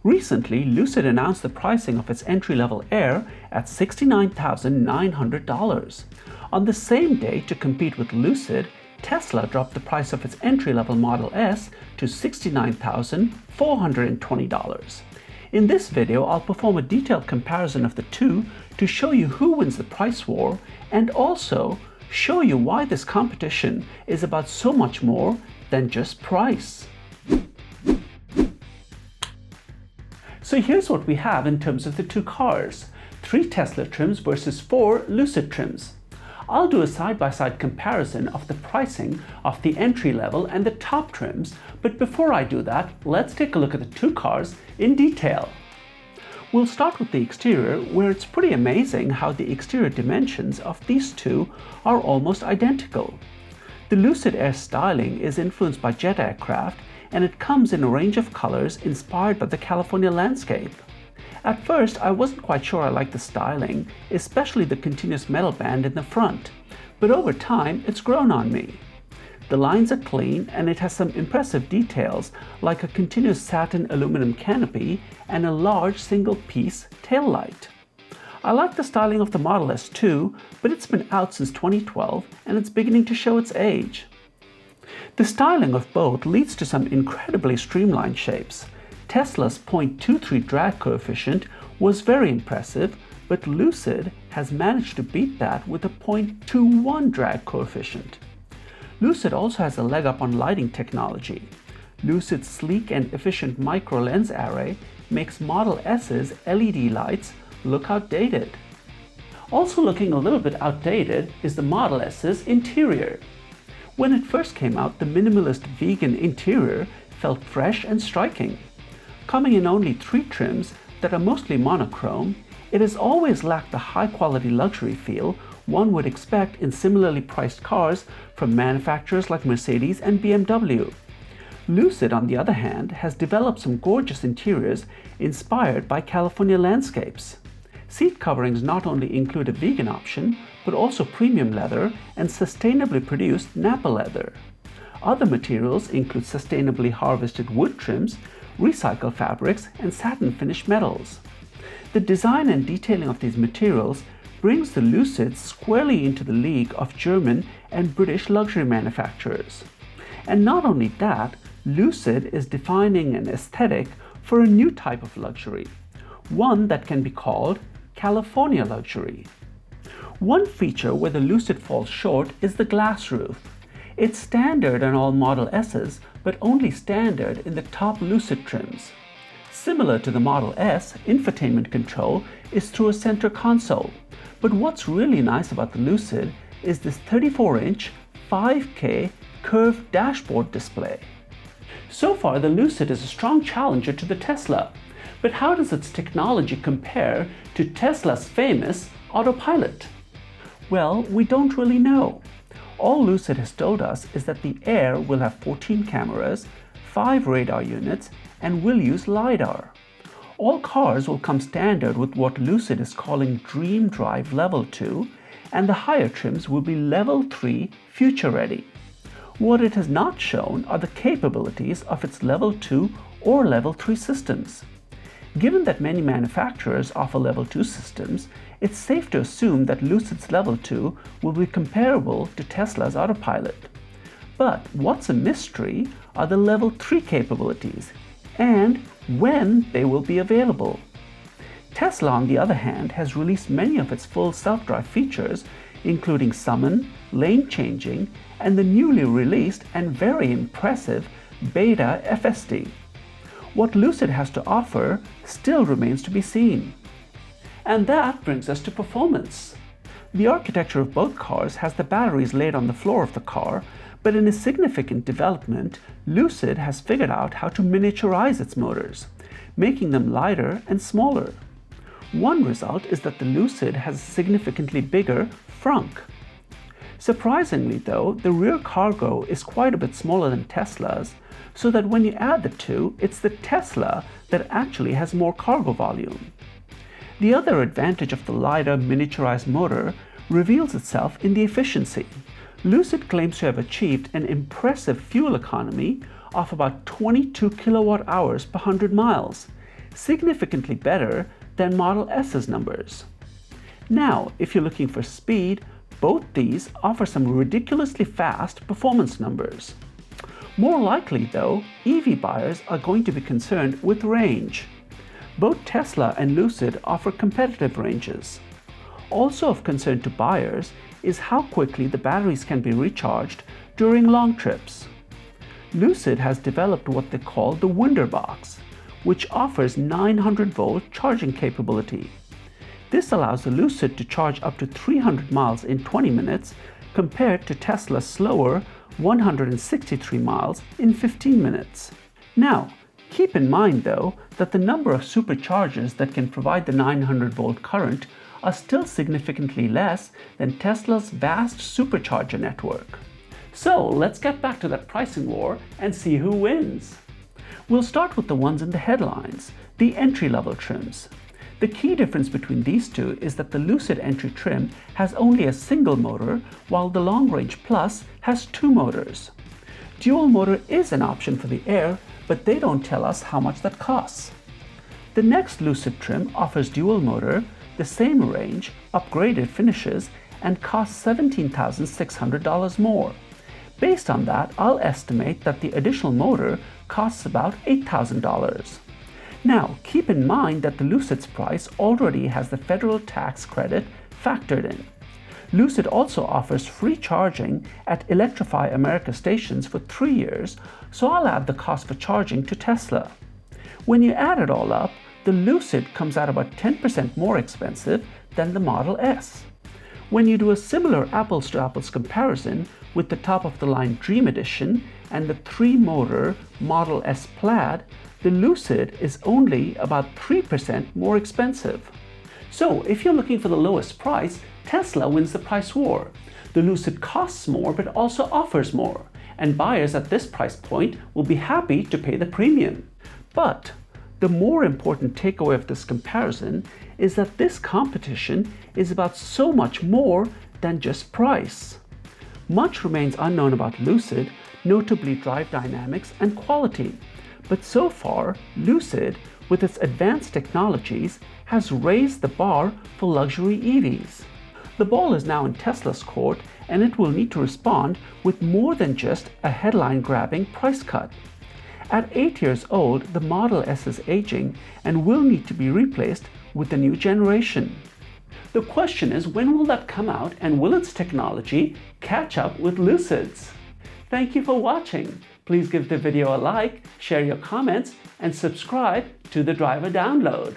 Recently, Lucid announced the pricing of its entry-level Air at $69,900. On the same day, to compete with Lucid, Tesla dropped the price of its entry-level Model S to $69,420. In this video, I'll perform a detailed comparison of the two to show you who wins the price war and also show you why this competition is about so much more than just price. So here's what we have in terms of the two cars: 3 Tesla trims versus 4 Lucid trims. I'll do a side-by-side comparison of the pricing of the entry-level and the top trims, but before I do that, let's take a look at the two cars in detail. We'll start with the exterior, where it's pretty amazing how the exterior dimensions of these two are almost identical. The Lucid Air styling is influenced by jet aircraft, and it comes in a range of colors inspired by the California landscape. At first, I wasn't quite sure I liked the styling, especially the continuous metal band in the front, but over time it's grown on me. The lines are clean and it has some impressive details like a continuous satin aluminum canopy and a large single-piece taillight. I like the styling of the Model S too, but it's been out since 2012 and it's beginning to show its age. The styling of both leads to some incredibly streamlined shapes. Tesla's 0.23 drag coefficient was very impressive, but Lucid has managed to beat that with a 0.21 drag coefficient. Lucid also has a leg up on lighting technology. Lucid's sleek and efficient micro lens array makes Model S's LED lights look outdated. Also looking a little bit outdated is the Model S's interior. When it first came out, the minimalist vegan interior felt fresh and striking. Coming in only 3 trims that are mostly monochrome, it has always lacked the high-quality luxury feel one would expect in similarly priced cars from manufacturers like Mercedes and BMW. Lucid, on the other hand, has developed some gorgeous interiors inspired by California landscapes. Seat coverings not only include a vegan option, but also premium leather and sustainably produced Napa leather. Other materials include sustainably harvested wood trims, recycled fabrics, and satin finished metals. The design and detailing of these materials brings the Lucid squarely into the league of German and British luxury manufacturers. And not only that, Lucid is defining an aesthetic for a new type of luxury, one that can be called California luxury. One feature where the Lucid falls short is the glass roof. It's standard on all Model S's, but only standard in the top Lucid trims. Similar to the Model S, infotainment control is through a center console, but what's really nice about the Lucid is this 34-inch 5K curved dashboard display. So far, the Lucid is a strong challenger to the Tesla, but how does its technology compare to Tesla's famous autopilot? Well, we don't really know. All Lucid has told us is that the Air will have 14 cameras, 5 radar units, and will use LiDAR. All cars will come standard with what Lucid is calling Dream Drive Level 2, and the higher trims will be Level 3 Future Ready. What it has not shown are the capabilities of its Level 2 or Level 3 systems. Given that many manufacturers offer Level 2 systems, it's safe to assume that Lucid's Level 2 will be comparable to Tesla's autopilot. But what's a mystery are the Level 3 capabilities and when they will be available. Tesla, on the other hand, has released many of its full self-drive features, including summon, lane changing, and the newly released and very impressive Beta FSD. What Lucid has to offer still remains to be seen. And that brings us to performance. The architecture of both cars has the batteries laid on the floor of the car, but in a significant development, Lucid has figured out how to miniaturize its motors, making them lighter and smaller. One result is that the Lucid has a significantly bigger frunk. Surprisingly though, the rear cargo is quite a bit smaller than Tesla's, so that when you add the two, it's the Tesla that actually has more cargo volume. The other advantage of the lighter miniaturized motor reveals itself in the efficiency. Lucid claims to have achieved an impressive fuel economy of about 22 kilowatt hours per 100 miles, significantly better than Model S's numbers. Now, if you're looking for speed, both these offer some ridiculously fast performance numbers. More likely, though, EV buyers are going to be concerned with range. Both Tesla and Lucid offer competitive ranges. Also of concern to buyers is how quickly the batteries can be recharged during long trips. Lucid has developed what they call the Wunderbox, which offers 900-volt charging capability. This allows the Lucid to charge up to 300 miles in 20 minutes compared to Tesla's slower 163 miles in 15 minutes. Now, keep in mind though that the number of superchargers that can provide the 900-volt current are still significantly less than Tesla's vast supercharger network. So let's get back to that pricing war and see who wins. We'll start with the ones in the headlines, the entry-level trims. The key difference between these two is that the Lucid entry trim has only a single motor, while the Long Range Plus has 2 motors. Dual motor is an option for the Air, but they don't tell us how much that costs. The next Lucid trim offers dual motor, the same range, upgraded finishes, and costs $17,600 more. Based on that, I'll estimate that the additional motor costs about $8,000. Now, keep in mind that the Lucid's price already has the federal tax credit factored in. Lucid also offers free charging at Electrify America stations for 3 years, so I'll add the cost for charging to Tesla. When you add it all up, the Lucid comes out about 10% more expensive than the Model S. When you do a similar apples-to-apples comparison with the top-of-the-line Dream Edition and the 3-motor Model S Plaid, the Lucid is only about 3% more expensive. So if you're looking for the lowest price, Tesla wins the price war. The Lucid costs more but also offers more, and buyers at this price point will be happy to pay the premium. But the more important takeaway of this comparison is that this competition is about so much more than just price. Much remains unknown about Lucid, notably drive dynamics and quality. But so far, Lucid, with its advanced technologies, has raised the bar for luxury EVs. The ball is now in Tesla's court, and it will need to respond with more than just a headline-grabbing price cut. At 8 years old, the Model S is aging and will need to be replaced with the new generation. The question is, when will that come out, and will its technology catch up with Lucid's? Thank you for watching. Please give the video a like, share your comments, and subscribe to the Driver Download.